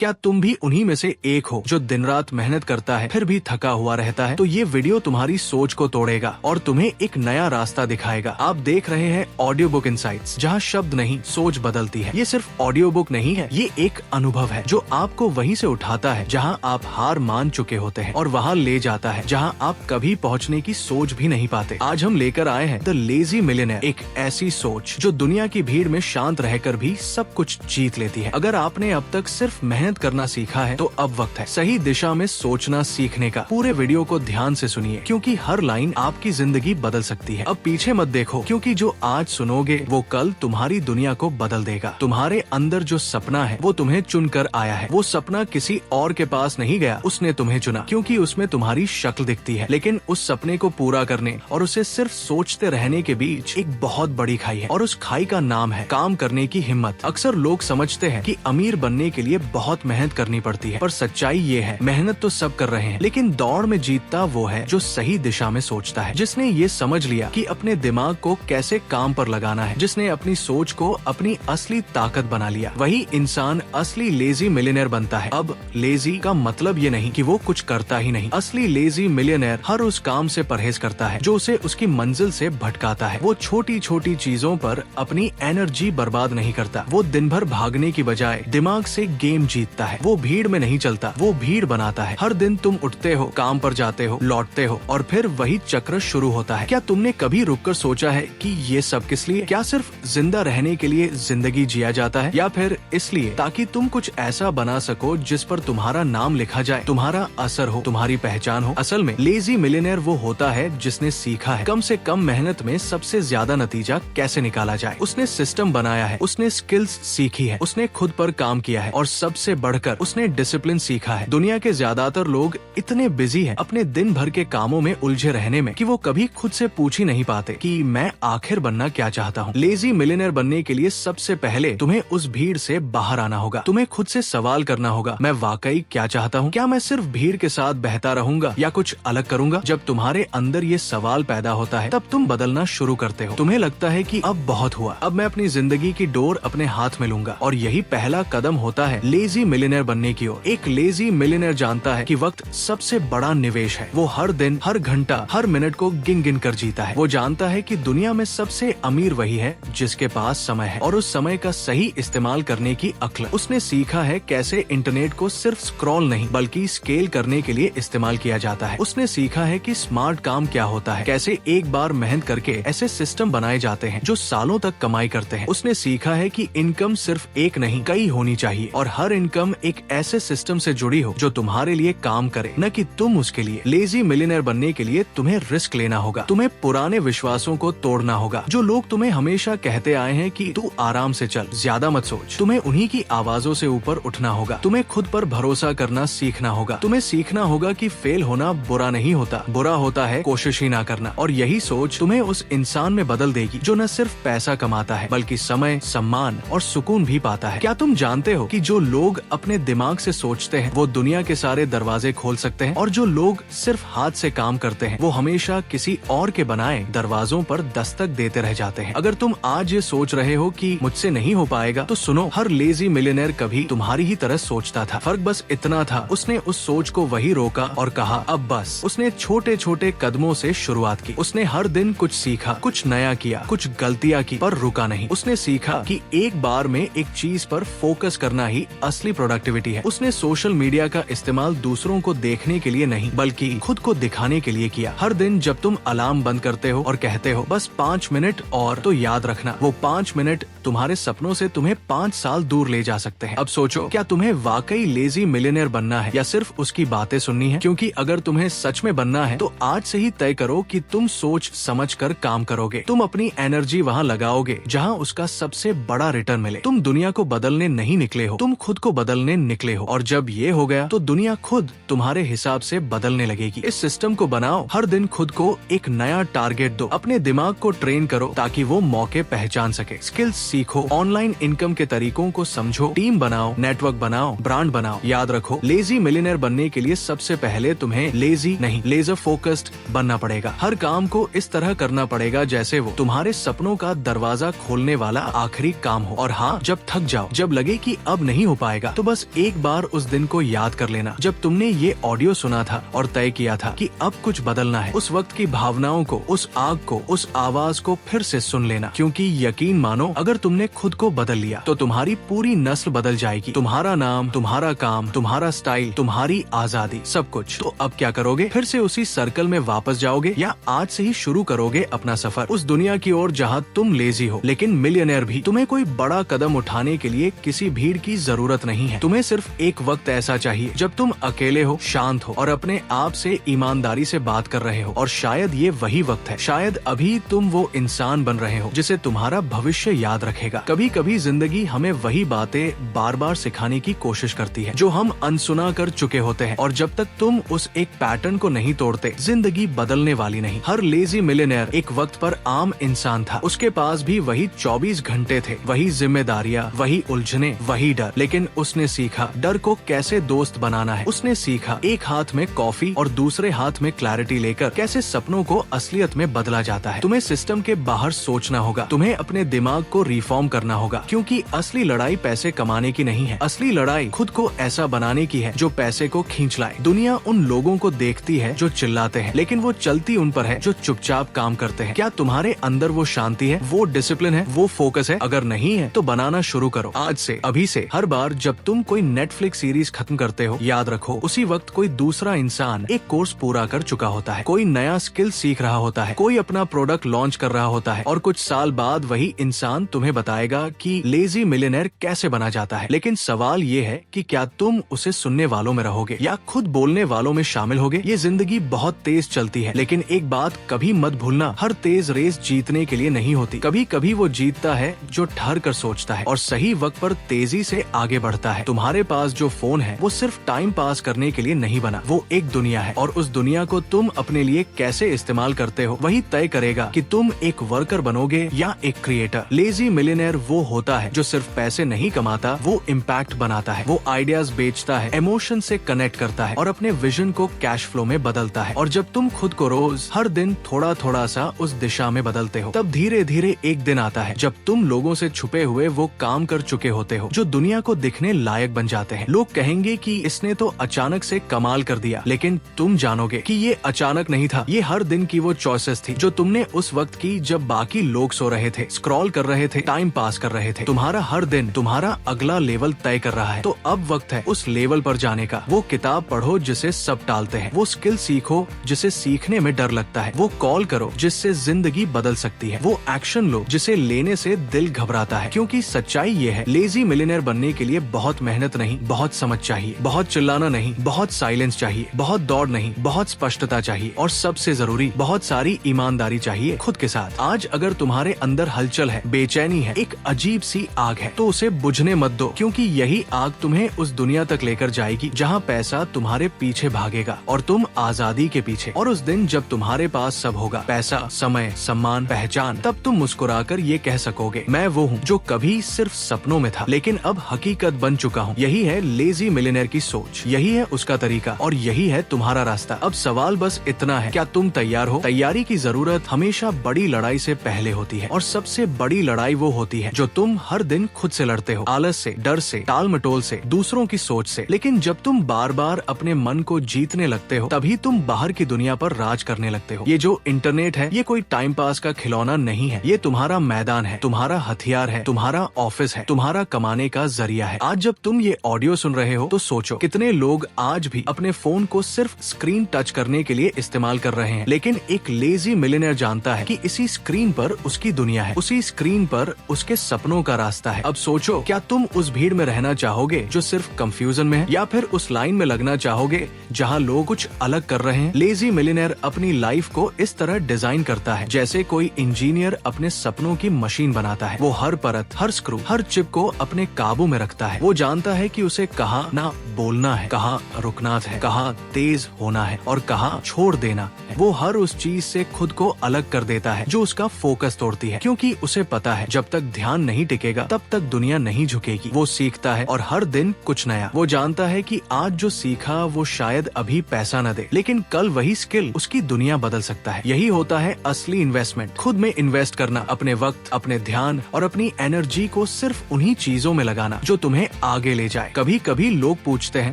क्या तुम भी उन्हीं में से एक हो जो दिन रात मेहनत करता है फिर भी थका हुआ रहता है? तो ये वीडियो तुम्हारी सोच को तोड़ेगा और तुम्हें एक नया रास्ता दिखाएगा। आप देख रहे हैं ऑडियो बुक इनसाइट्स, जहाँ शब्द नहीं सोच बदलती है। ये सिर्फ ऑडियो बुक नहीं है, ये एक अनुभव है जो आपको वहीं से उठाता है जहाँ आप हार मान चुके होते हैं और वहाँ ले जाता है जहाँ आप कभी पहुँचने की सोच भी नहीं पाते। आज हम लेकर आए हैं द लेजी मिलियनेयर, एक ऐसी सोच जो दुनिया की भीड़ में शांत रहकर भी सब कुछ जीत लेती है। अगर आपने अब तक सिर्फ मेहनत करना सीखा है तो अब वक्त है सही दिशा में सोचना सीखने का। पूरे वीडियो को ध्यान से सुनिए क्योंकि हर लाइन आपकी जिंदगी बदल सकती है। अब पीछे मत देखो क्योंकि जो आज सुनोगे वो कल तुम्हारी दुनिया को बदल देगा। तुम्हारे अंदर जो सपना है वो तुम्हें चुनकर आया है। वो सपना किसी और के पास नहीं गया, उसने तुम्हें चुना क्योंकि उसमें तुम्हारी शक्ल दिखती है। लेकिन उस सपने को पूरा करने और उसे सिर्फ सोचते रहने के बीच एक बहुत बड़ी खाई है और उस खाई का नाम है काम करने की हिम्मत। अक्सर लोग समझते हैं कि अमीर बनने के लिए बहुत मेहनत करनी पड़ती है, पर सच्चाई ये है मेहनत तो सब कर रहे हैं लेकिन दौड़ में जीतता वो है जो सही दिशा में सोचता है, जिसने ये समझ लिया कि अपने दिमाग को कैसे काम पर लगाना है, जिसने अपनी सोच को अपनी असली ताकत बना लिया। वही इंसान असली लेजी मिलियनेयर बनता है। अब लेजी का मतलब ये नहीं कि वो कुछ करता ही नहीं। असली लेजी मिलियनेयर हर उस काम से परहेज करता है जो उसे उसकी मंजिल से भटकाता है। वो छोटी छोटी चीजों पर अपनी एनर्जी बर्बाद नहीं करता। वो दिन भर भागने की बजाय दिमाग से गेम जीतता है। वो भीड़ में नहीं चलता, वो भीड़ बनाता है। हर दिन तुम उठते हो, काम पर जाते हो, लौटते हो और फिर वही चक्र शुरू होता है। क्या तुमने कभी रुककर सोचा है कि ये सब किस लिए? क्या सिर्फ जिंदा रहने के लिए जिंदगी जिया जाता है या फिर इसलिए ताकि तुम कुछ ऐसा बना सको जिस पर तुम्हारा नाम लिखा जाए, तुम्हारा असर हो, तुम्हारी पहचान हो? असल में लेजी मिलियनेयर वो होता है जिसने सीखा है कम से कम मेहनत में सबसे ज्यादा नतीजा कैसे निकाला जाए। उसने सिस्टम बनाया है, उसने स्किल्स सीखी है, उसने खुद पर काम किया है और सबसे बढ़कर उसने डिसिप्लिन सीखा है। दुनिया के ज्यादातर लोग इतने बिजी हैं अपने दिन भर के कामों में उलझे रहने में कि वो कभी खुद से पूछ ही नहीं पाते कि मैं आखिर बनना क्या चाहता हूँ। लेजी मिलियनेयर बनने के लिए सबसे पहले तुम्हें उस भीड़ से बाहर आना होगा। तुम्हें खुद से सवाल करना होगा, मैं वाकई क्या चाहता हूँ? क्या मैं सिर्फ भीड़ के साथ बहता रहूंगा या कुछ अलग करूंगा? जब तुम्हारे अंदर ये सवाल पैदा होता है तब तुम बदलना शुरू करते हो। तुम्हें लगता है कि अब बहुत हुआ, अब मैं अपनी जिंदगी की डोर अपने हाथ में लूंगा और यही पहला कदम होता है लेजी मिलियनेयर बनने की ओर। एक लेजी मिलियनेयर जानता है कि वक्त सबसे बड़ा निवेश है। वो हर दिन, हर घंटा, हर मिनट को गिन गिन कर जीता है। वो जानता है कि दुनिया में सबसे अमीर वही है जिसके पास समय है और उस समय का सही इस्तेमाल करने की अक्ल। उसने सीखा है कैसे इंटरनेट को सिर्फ स्क्रॉल नहीं बल्कि स्केल करने के लिए इस्तेमाल किया जाता है। उसने सीखा है कि स्मार्ट काम क्या होता है, कैसे एक बार मेहनत करके ऐसे सिस्टम बनाए जाते हैं जो सालों तक कमाई करते हैं। उसने सीखा है कि इनकम सिर्फ एक नहीं कई होनी चाहिए और हर इनकम एक ऐसे सिस्टम से जुड़ी हो जो तुम्हारे लिए काम करे, न कि तुम उसके लिए। लेजी मिलियनेयर बनने के लिए तुम्हें रिस्क लेना होगा, तुम्हें पुराने विश्वासों को तोड़ना होगा। जो लोग तुम्हें हमेशा कहते आए हैं कि तू आराम से चल, ज्यादा मत सोच, तुम्हें उन्हीं की आवाजों से ऊपर उठना होगा। तुम्हें खुद पर भरोसा करना सीखना होगा। तुम्हें सीखना होगा कि फेल होना बुरा नहीं होता, बुरा होता है कोशिश ही ना करना। और यही सोच तुम्हें उस इंसान में बदल देगी जो न सिर्फ पैसा कमाता है बल्कि समय, सम्मान और सुकून भी पाता है। क्या तुम जानते हो कि जो लोग अपने दिमाग से सोचते हैं वो दुनिया के सारे दरवाजे खोल सकते हैं और जो लोग सिर्फ हाथ से काम करते हैं वो हमेशा किसी और के बनाए दरवाजों पर दस्तक देते रह जाते हैं। अगर तुम आज ये सोच रहे हो कि मुझसे नहीं हो पाएगा तो सुनो, हर लेजी मिलियनेयर कभी तुम्हारी ही तरह सोचता था। फर्क बस इतना था, उसने उस सोच को वही रोका और कहा अब बस। उसने छोटे छोटे कदमों से शुरुआत की। उसने हर दिन कुछ सीखा, कुछ नया किया, कुछ गलतियाँ की, पर रुका नहीं। उसने सीखा कि एक बार में एक चीज पर फोकस करना ही असली प्रोडक्टिविटी है। उसने सोशल मीडिया का इस्तेमाल दूसरों को देखने के लिए नहीं बल्कि खुद को दिखाने के लिए किया। हर दिन जब तुम अलार्म बंद करते हो और कहते हो बस 5 मिनट और, तो याद रखना वो 5 मिनट तुम्हारे सपनों से तुम्हें 5 साल दूर ले जा सकते हैं। अब सोचो, क्या तुम्हें वाकई लेजी मिलियनेयर बनना है या सिर्फ उसकी बातें सुननी है? क्योंकि अगर तुम्हें सच में बनना है तो आज से ही तय करो कि तुम सोच समझ कर काम करोगे। तुम अपनी एनर्जी वहाँ लगाओगे जहाँ उसका सबसे बड़ा रिटर्न मिले। तुम दुनिया को बदलने नहीं निकले हो, तुम खुद को बदलने निकले हो और जब ये हो गया तो दुनिया खुद तुम्हारे हिसाब से बदलने लगेगी। इस सिस्टम को बनाओ, हर दिन खुद को एक नया टारगेट दो, अपने दिमाग को ट्रेन करो ताकि वो मौके पहचान सके। स्किल्स सीखो, ऑनलाइन इनकम के तरीकों को समझो, टीम बनाओ, नेटवर्क बनाओ, ब्रांड बनाओ। याद रखो, लेजी मिलियनेयर बनने के लिए सबसे पहले तुम्हें लेजी नहीं लेजर फोकस्ड बनना पड़ेगा। हर काम को इस तरह करना पड़ेगा जैसे वो तुम्हारे सपनों का दरवाजा खोलने वाला आखिरी काम हो। और हाँ, जब थक जाओ, जब लगे कि अब नहीं हो पाएगा, मिलेगा। तो बस एक बार उस दिन को याद कर लेना जब तुमने ये ऑडियो सुना था और तय किया था कि अब कुछ बदलना है। उस वक्त की भावनाओं को, उस आग को, उस आवाज को फिर से सुन लेना, क्योंकि यकीन मानो अगर तुमने खुद को बदल लिया तो तुम्हारी पूरी नस्ल बदल जाएगी। तुम्हारा नाम, तुम्हारा काम, तुम्हारा स्टाइल, तुम्हारी आजादी, सब कुछ। तो अब क्या करोगे? फिर से उसी सर्कल में वापस जाओगे या आज से ही शुरू करोगे अपना सफर उस दुनिया की ओर जहाँ तुम लेजी हो लेकिन मिलियनेयर भी? तुम्हें कोई बड़ा कदम उठाने के लिए किसी भीड़ की जरूरत नहीं है। तुम्हें सिर्फ एक वक्त ऐसा चाहिए जब तुम अकेले हो, शांत हो और अपने आप से ईमानदारी से बात कर रहे हो। और शायद ये वही वक्त है, शायद अभी तुम वो इंसान बन रहे हो जिसे तुम्हारा भविष्य याद रखेगा। कभी कभी जिंदगी हमें वही बातें बार बार सिखाने की कोशिश करती है जो हम अनसुना कर चुके होते हैं, और जब तक तुम उस एक पैटर्न को नहीं तोड़ते जिंदगी बदलने वाली नहीं। हर लेजी मिलियनेयर एक वक्त पर आम इंसान था। उसके पास भी वही 24 घंटे थे, वही जिम्मेदारियां, वही उलझने, वही डर। लेकिन उसने सीखा डर को कैसे दोस्त बनाना है। उसने सीखा एक हाथ में कॉफी और दूसरे हाथ में क्लैरिटी लेकर कैसे सपनों को असलियत में बदला जाता है। तुम्हें सिस्टम के बाहर सोचना होगा, तुम्हें अपने दिमाग को रिफॉर्म करना होगा, क्योंकि असली लड़ाई पैसे कमाने की नहीं है। असली लड़ाई खुद को ऐसा बनाने की है जो पैसे को खींच लाए। दुनिया उन लोगों को देखती है जो चिल्लाते हैं, लेकिन वो चलती उन पर है जो चुपचाप काम करते हैं। क्या तुम्हारे अंदर वो शांति है, वो डिसिप्लिन है, वो फोकस है? अगर नहीं है तो बनाना शुरू करो आज से, अभी से। हर बार जब तुम कोई नेटफ्लिक्स सीरीज खत्म करते हो, याद रखो उसी वक्त कोई दूसरा इंसान एक कोर्स पूरा कर चुका होता है, कोई नया स्किल सीख रहा होता है, कोई अपना प्रोडक्ट लॉन्च कर रहा होता है, और कुछ साल बाद वही इंसान तुम्हें बताएगा कि लेजी मिलियनेयर कैसे बना जाता है। लेकिन सवाल ये है कि क्या तुम उसे सुनने वालों में रहोगे या खुद बोलने वालों में शामिल होगे? ये जिंदगी बहुत तेज चलती है, लेकिन एक बात कभी मत भूलना, हर तेज रेस जीतने के लिए नहीं होती। कभी कभी वो जीतता है जो ठहर कर सोचता है और सही वक्त पर तेजी से आगे बढ़ता है। तुम्हारे पास जो फोन है वो सिर्फ टाइम पास करने के लिए नहीं बना, वो एक दुनिया है, और उस दुनिया को तुम अपने लिए कैसे इस्तेमाल करते हो वही तय करेगा कि तुम एक वर्कर बनोगे या एक क्रिएटर। लेजी मिलियनेयर वो होता है जो सिर्फ पैसे नहीं कमाता, वो इम्पैक्ट बनाता है, वो आइडियाज बेचता है, इमोशन से कनेक्ट करता है और अपने विजन को कैश फ्लो में बदलता है। और जब तुम खुद को रोज हर दिन थोड़ा थोड़ा सा उस दिशा में बदलते हो, तब धीरे धीरे एक दिन आता है जब तुम लोगों से छुपे हुए वो काम कर चुके होते हो जो दुनिया को दिखने लायक बन जाते हैं। लोग कहेंगे कि इसने तो अचानक से कमाल कर दिया, लेकिन तुम जानोगे कि ये अचानक नहीं था। ये हर दिन की वो चॉइसेस थी जो तुमने उस वक्त की जब बाकी लोग सो रहे थे, स्क्रॉल कर रहे थे, टाइम पास कर रहे थे। तुम्हारा हर दिन तुम्हारा अगला लेवल तय कर रहा है। तो अब वक्त है उस लेवल पर जाने का। वो किताब पढ़ो जिसे सब टालते हैं, वो स्किल सीखो जिसे सीखने में डर लगता है, वो कॉल करो जिससे जिंदगी बदल सकती है, वो एक्शन लो जिसे लेने से दिल घबराता है। क्योंकि सच्चाई ये है, लेजी मिलियनेयर बनने के लिए बहुत मेहनत नहीं, बहुत समझ चाहिए, बहुत चिल्लाना नहीं, बहुत साइलेंस चाहिए, बहुत दौड़ नहीं, बहुत स्पष्टता चाहिए, और सबसे जरूरी बहुत सारी ईमानदारी चाहिए खुद के साथ। आज अगर तुम्हारे अंदर हलचल है, बेचैनी है, एक अजीब सी आग है, तो उसे बुझने मत दो, क्योंकि यही आग तुम्हें उस दुनिया तक लेकर जाएगी जहाँ पैसा तुम्हारे पीछे भागेगा और तुम आजादी के पीछे। और उस दिन जब तुम्हारे पास सब होगा, पैसा, समय, सम्मान, पहचान, तब तुम मुस्कुराकर ये कह सकोगे, मैं वो हूँ जो कभी सिर्फ सपनों में था लेकिन अब हकीकत बन चुका हूँ। यही है लेजी मिलियनेयर की सोच, यही है उसका तरीका, और यही है तुम्हारा रास्ता। अब सवाल बस इतना है, क्या तुम तैयार हो? तैयारी की जरूरत हमेशा बड़ी लड़ाई से पहले होती है, और सबसे बड़ी लड़ाई वो होती है जो तुम हर दिन खुद से लड़ते हो, आलस से, डर से, टाल मटोल से, दूसरों की सोच से। लेकिन जब तुम बार बार अपने मन को जीतने लगते हो, तभी तुम बाहर की दुनिया पर राज करने लगते हो। ये जो इंटरनेट है, ये कोई टाइम पास का खिलौना नहीं है, ये तुम्हारा मैदान है, तुम्हारा हथियार है, तुम्हारा ऑफिस है, तुम्हारा कमाने का जरिया है। आज जब तुम ये ऑडियो सुन रहे हो तो सोचो, कितने लोग आज भी अपने फोन को सिर्फ स्क्रीन टच करने के लिए इस्तेमाल कर रहे हैं, लेकिन एक लेजी मिलियनेयर जानता है कि इसी स्क्रीन पर उसकी दुनिया है, उसी स्क्रीन पर उसके सपनों का रास्ता है। अब सोचो, क्या तुम उस भीड़ में रहना चाहोगे जो सिर्फ कंफ्यूजन में है, या फिर उस लाइन में लगना चाहोगे जहाँ लोग कुछ अलग कर रहे हैं? लेजी मिलियनेयर अपनी लाइफ को इस तरह डिजाइन करता है जैसे कोई इंजीनियर अपने सपनों की मशीन बनाता है। वो हर परत, हर स्क्रू, हर चिप को अपने काबू में रखता है। वो जानता है कि उसे कहाँ ना बोलना है, कहाँ रुकना है, कहाँ तेज होना है और कहाँ छोड़ देना है। वो हर उस चीज से खुद को अलग कर देता है जो उसका फोकस तोड़ती है, क्योंकि उसे पता है जब तक ध्यान नहीं टिकेगा तब तक दुनिया नहीं झुकेगी। वो सीखता है और हर दिन कुछ नया। वो जानता है कि आज जो सीखा वो शायद अभी पैसा न दे, लेकिन कल वही स्किल उसकी दुनिया बदल सकता है। यही होता है असली इन्वेस्टमेंट, खुद में इन्वेस्ट करना, अपने वक्त, अपने ध्यान और अपनी एनर्जी को सिर्फ उन्हीं चीजों में लगाना जो तुम्हें आगे ले जाए। कभी कभी लोग पूछते हैं,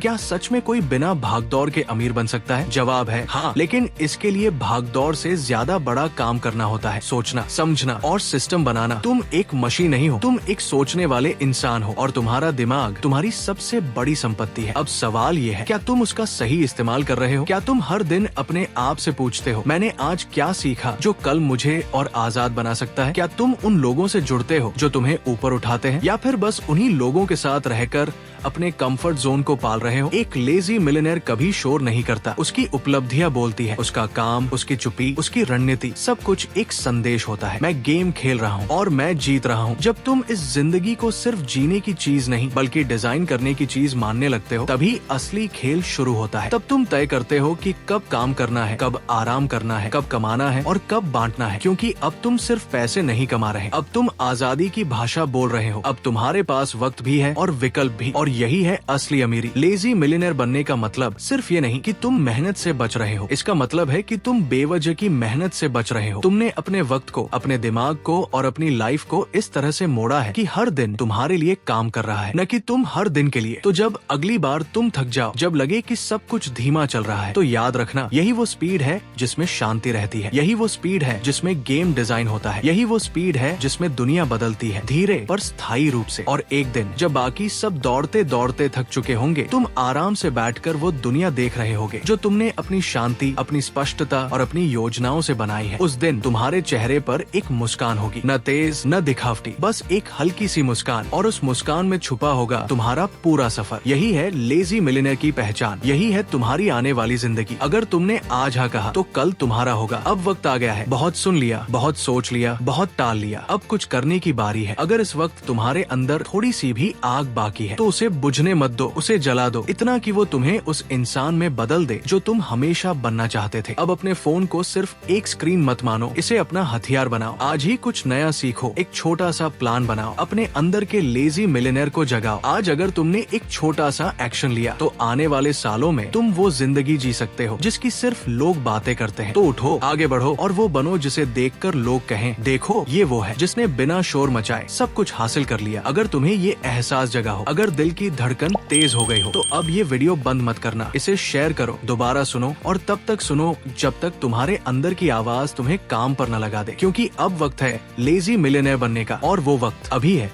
क्या सच में कोई बिना भागदौड़ के अमीर बन सकता है? जवाब है हाँ, लेकिन इसके लिए भागदौड़ से ज्यादा बड़ा काम करना होता है, सोचना, समझना और सिस्टम बनाना। तुम एक मशीन नहीं हो, तुम एक सोचने वाले इंसान हो और तुम्हारा दिमाग तुम्हारी सबसे बड़ी संपत्ति है। अब सवाल ये है, क्या तुम उसका सही इस्तेमाल कर रहे हो? क्या तुम हर दिन अपने आप से पूछते हो, मैंने आज क्या सीखा जो कल मुझे और आजाद बना सकता है? क्या तुम उन लोगों से जुड़ते हो जो तुम्हें ऊपर उठाते हैं, या फिर बस उन्हीं लोगों के साथ रहकर अपने कंफर्ट जोन को पाल रहे हो? एक लेजी मिलियनेयर कभी शोर नहीं करता, उसकी उपलब्धियां बोलती है, उसका काम, उसकी चुप्पी, उसकी रणनीति, सब कुछ एक संदेश होता है, मैं गेम खेल रहा हूँ और मैं जीत रहा हूँ। जब तुम इस जिंदगी को सिर्फ जीने की चीज नहीं बल्कि डिजाइन करने की चीज मानने लगते हो, तभी असली खेल शुरू होता है। तब तुम तय करते हो कि कब काम करना है, कब आराम करना है, कब कमाना है और कब बांटना है, क्योंकि अब तुम सिर्फ पैसे नहीं कमा रहे, अब तुम आजादी की भाषा बोल रहे हो। अब तुम्हारे पास वक्त भी है और विकल्प भी, और यही है असली अमीरी। लेजी मिलियनेयर बनने का मतलब सिर्फ ये नहीं कि तुम मेहनत से बच रहे हो, इसका मतलब है कि तुम बेवजह की मेहनत से बच रहे हो। तुमने अपने वक्त को, अपने दिमाग को और अपनी लाइफ को इस तरह से मोड़ा है कि हर दिन तुम्हारे लिए काम कर रहा है, न कि तुम हर दिन के लिए। तो जब अगली बार तुम थक जाओ, जब लगे कि सब कुछ धीमा चल रहा है, तो याद रखना, यही वो स्पीड है जिसमें शांति रहती है, यही वो स्पीड है जिसमें गेम डिजाइन होता है, यही वो स्पीड है जिसमें दुनिया बदलती है, धीरे पर स्थायी रूप से। और एक दिन जब बाकी सब दौड़ते दौड़ते थक चुके होंगे, तुम आराम से बैठकर वो दुनिया देख रहे होगे जो तुमने अपनी शांति, अपनी स्पष्टता और अपनी योजनाओं से बनाई है। उस दिन तुम्हारे चेहरे पर एक मुस्कान होगी, न तेज न दिखावटी, बस एक हल्की सी मुस्कान, और उस मुस्कान में छुपा होगा तुम्हारा पूरा सफर। यही है लेजी मिलियनेयर की पहचान, यही है तुम्हारी आने वाली जिंदगी। अगर तुमने आज हाँ कहा तो कल तुम्हारा होगा। अब वक्त आ गया है, बहुत सुन लिया, बहुत सोच लिया, बहुत टाल लिया, अब कुछ करने की बारी है। अगर इस वक्त तुम्हारे अंदर थोड़ी सी भी आग बाकी है तो उसे बुझने मत दो, उसे जला दो, इतना कि वो तुम्हें उस इंसान में बदल दे जो तुम हमेशा बनना चाहते थे। अब अपने फोन को सिर्फ एक स्क्रीन मत मानो, इसे अपना हथियार बनाओ। आज ही कुछ नया सीखो, एक छोटा सा प्लान बनाओ, अपने अंदर के लेजी मिलियनेयर को जगाओ। आज अगर तुमने एक छोटा सा एक्शन लिया तो आने वाले सालों में तुम वो जिंदगी जी सकते हो जिसकी सिर्फ लोग बातें करते हैं। तो उठो, आगे बढ़ो और वो बनो जिसे देखकर लोग कहें, देखो ये वो है जिसने बिना शोर मचाए सब कुछ हासिल कर लिया। अगर तुम्हें ये एहसास जगा हो, अगर दिल की धड़कन तेज हो गई हो, तो अब ये वीडियो बंद मत करना, इसे शेयर करो, दोबारा सुनो और तब तक सुनो जब तक तुम्हारे अंदर की आवाज तुम्हें काम पर न लगा दे, क्योंकि अब वक्त है लेजी मिलियनेयर बनने का और वो वक्त अभी है।